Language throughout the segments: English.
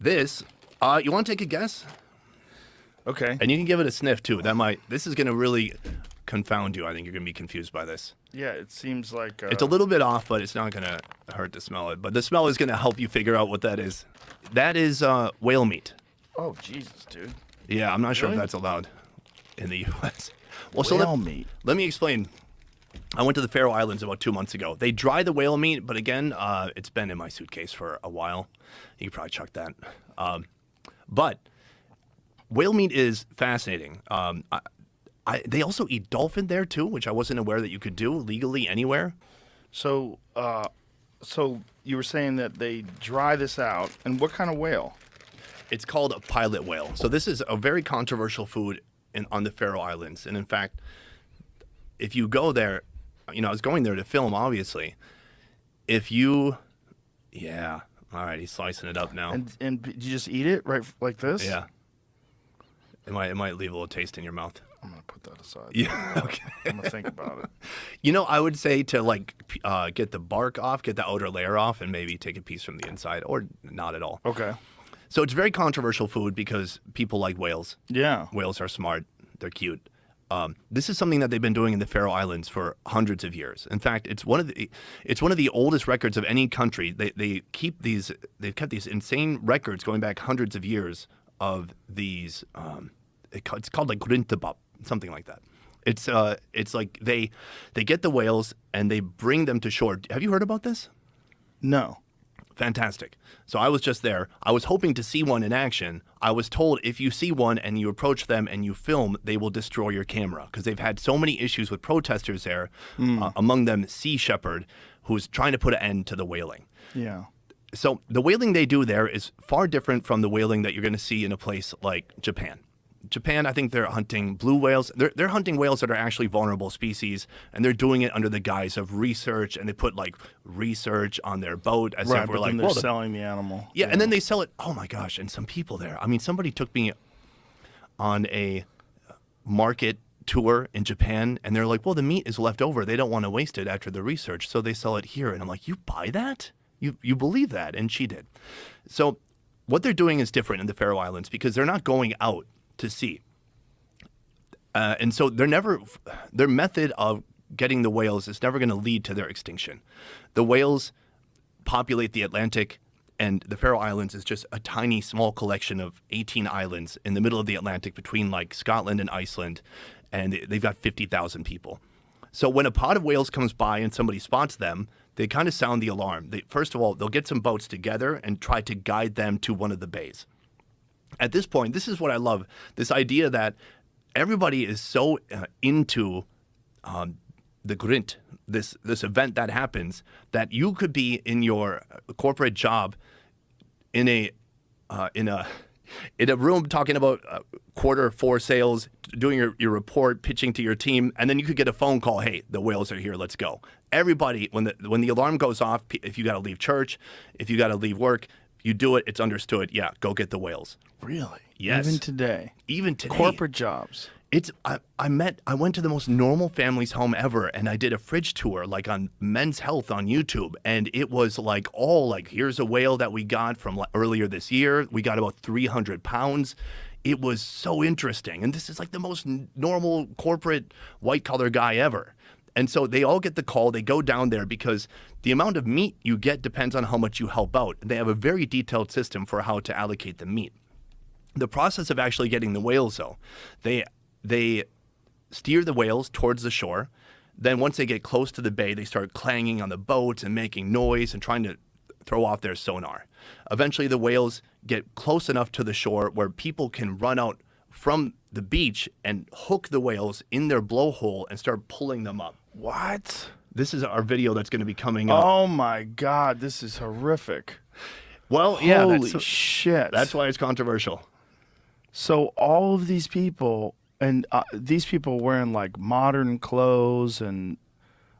This, you want to take a guess? Okay. And you can give it a sniff too. This is going to really confound you. I think you're going to be confused by this. Yeah, it seems like... It's a little bit off, but it's not going to hurt to smell it. But the smell is going to help you figure out what that is. That is whale meat. Oh, Jesus, dude. Yeah, I'm not sure if Really? that's allowed in the U.S. Whale meat. Let me explain. I went to the Faroe Islands about 2 months ago. They dry the whale meat, but again, it's been in my suitcase for a while. You could probably chuck that. But whale meat is fascinating. They also eat dolphin there too, which I wasn't aware that you could do legally anywhere. So you were saying that they dry this out, and what kind of whale? It's called a pilot whale. So this is a very controversial food on the Faroe Islands. And in fact, if you go there, I was going there to film, obviously. Yeah, all right, he's slicing it up now. And did you just eat it right like this? Yeah. It might leave a little taste in your mouth. I'm gonna put that aside. Yeah, okay. I'm gonna think about it. I would say to get the bark off, get the outer layer off, and maybe take a piece from the inside, or not at all. Okay. So it's very controversial food because people like whales. Yeah. Whales are smart. They're cute. This is something that they've been doing in the Faroe Islands for hundreds of years. In fact, it's one of the oldest records of any country. They've kept these insane records going back hundreds of years of these. It's called like Grintabab, something like that. It's like they get the whales and they bring them to shore. Have you heard about this? No. Fantastic. So I was just there. I was hoping to see one in action. I was told if you see one and you approach them and you film, they will destroy your camera because they've had so many issues with protesters there, among them Sea Shepherd, who's trying to put an end to the whaling. Yeah. So the whaling they do there is far different from the whaling that you're going to see in a place like Japan. Japan, I think they're hunting blue whales. They're hunting whales that are actually vulnerable species, and they're doing it under the guise of research, and they put like research on their boat as Right, if we're but like, then they're well, selling the animal. yeah, and then they sell it. Oh my gosh! And some people there. I mean, somebody took me on a market tour in Japan, and they're like, well, the meat is left over. They don't want to waste it after the research, so they sell it here. And I'm like, you buy that? You believe that? And she did. So what they're doing is different in the Faroe Islands because they're not going out to sea. And so their method of getting the whales is never going to lead to their extinction. The whales populate the Atlantic, and the Faroe Islands is just a tiny, small collection of 18 islands in the middle of the Atlantic between like Scotland and Iceland, and they've got 50,000 people. So when a pod of whales comes by and somebody spots them, they kind of sound the alarm. First of all, they'll get some boats together and try to guide them to one of the bays. At this point, this is what I love, this idea that everybody is so into the Grint, this event that happens, that you could be in your corporate job in a room talking about Q4 sales, doing your report, pitching to your team, and then you could get a phone call, hey, the whales are here, let's go. Everybody, when the alarm goes off, if you got to leave church, if you got to leave work, you do it, it's understood. Yeah, go get the whales. Really? Yes. Even today? Even today. Corporate jobs? I went to the most normal family's home ever, and I did a fridge tour, like on Men's Health on YouTube, and it was like here's a whale that we got from earlier this year. We got about 300 pounds. It was so interesting, and this is like the most normal corporate white-collar guy ever. And so they all get the call. They go down there because the amount of meat you get depends on how much you help out. They have a very detailed system for how to allocate the meat. The process of actually getting the whales, though, they steer the whales towards the shore. Then once they get close to the bay, they start clanging on the boats and making noise and trying to throw off their sonar. Eventually, the whales get close enough to the shore where people can run out from the beach and hook the whales in their blowhole and start pulling them up. What? This is our video that's going to be coming up. Oh my God, this is horrific. Well, yeah, Holy shit. That's why it's controversial. So all of these people, and these people wearing like modern clothes, and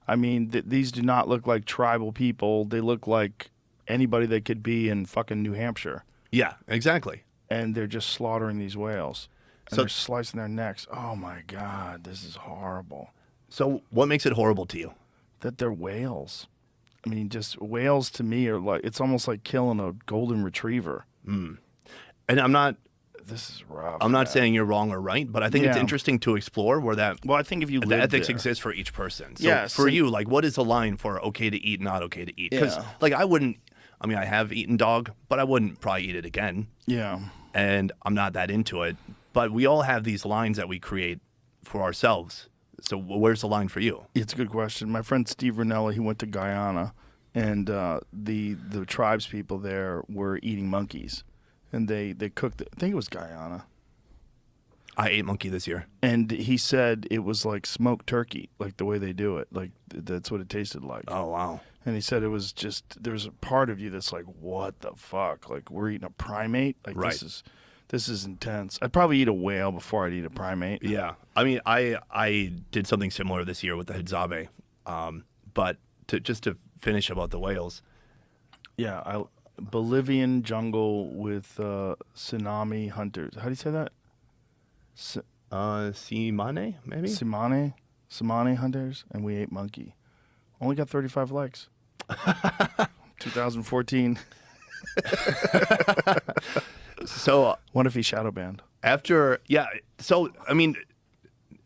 I mean, these do not look like tribal people. They look like anybody that could be in fucking New Hampshire. Yeah, exactly. And they're just slaughtering these whales. And So- they're slicing their necks. Oh my God, this is horrible. So what makes it horrible to you? That they're whales. I mean, just whales to me are like, it's almost like killing a golden retriever. And This is rough. I'm not man. saying you're wrong or right, but I think it's Yeah. interesting to explore where that Well, I think if you the live ethics there, exists for each person. So Yeah, for so- you, like, what is the line for okay to eat, not okay to eat? Because Yeah. like I have eaten dog, but I wouldn't probably eat it again. Yeah. And I'm not that into it. But we all have these lines that we create for ourselves. So where's the line for you? It's a good question. My friend Steve Ranella, he went to Guyana, and the tribes people there were eating monkeys, and they cooked it. I think it was Guyana. I ate monkey this year. And he said it was like smoked turkey, like the way they do it. Like that's what it tasted like. Oh, wow. And he said it was just there's a part of you that's like, what the fuck? Like we're eating a primate? Like Right. this is intense. I'd probably eat a whale before I'd eat a primate. Yeah. I mean, I did something similar this year with the Hadzabe. But just to finish about the whales, Yeah, Bolivian jungle with tsunami hunters. How do you say that? Simane, maybe? Simane hunters, and we ate monkey. Only got 35 likes. 2014. So What if he shadow banned? so I mean,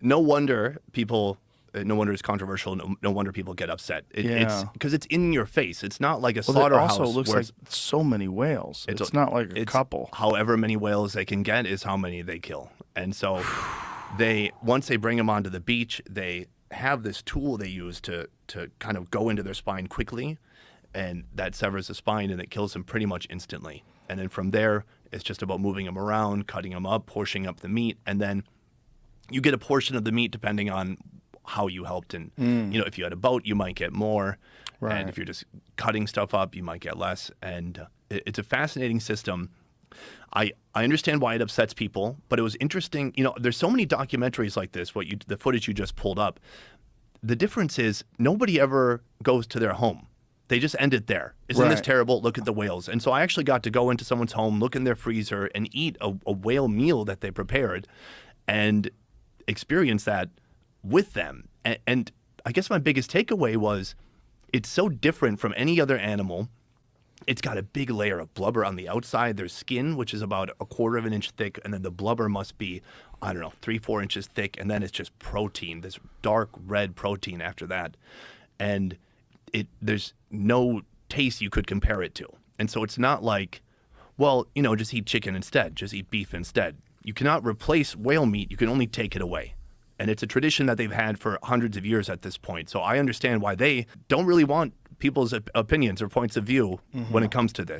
no wonder it's controversial. No wonder people get upset. It's Yeah. because it's in your face. It's not like a Well, it slaughterhouse. also looks where like so many whales. It's not like a it's couple. However many whales they can get is how many they kill. And so once they bring them onto the beach, they have this tool they use to kind of go into their spine quickly, and that severs the spine and it kills them pretty much instantly. And then from there, it's just about moving them around, cutting them up, portioning up the meat, and then you get a portion of the meat depending on how you helped. And if you had a boat, you might get more. Right. And if you're just cutting stuff up, you might get less. And it's a fascinating system. I understand why it upsets people, but it was interesting. There's so many documentaries like this, the footage you just pulled up. The difference is nobody ever goes to their home. They just end it there. Isn't this Right. terrible? Look at the whales. And so I actually got to go into someone's home, look in their freezer, and eat a whale meal that they prepared and experience that with them. And I guess my biggest takeaway was it's so different from any other animal. It's got a big layer of blubber on the outside. There's skin, which is about 1/4 of an inch thick, and then the blubber must be, 3-4 inches thick, and then it's just protein, this dark red protein after that. And there's no taste you could compare it to. And so it's not like, well, just eat chicken instead, just eat beef instead. You cannot replace whale meat, you can only take it away. And it's a tradition that they've had for hundreds of years at this point. So I understand why they don't really want people's opinions or points of view when it comes to this.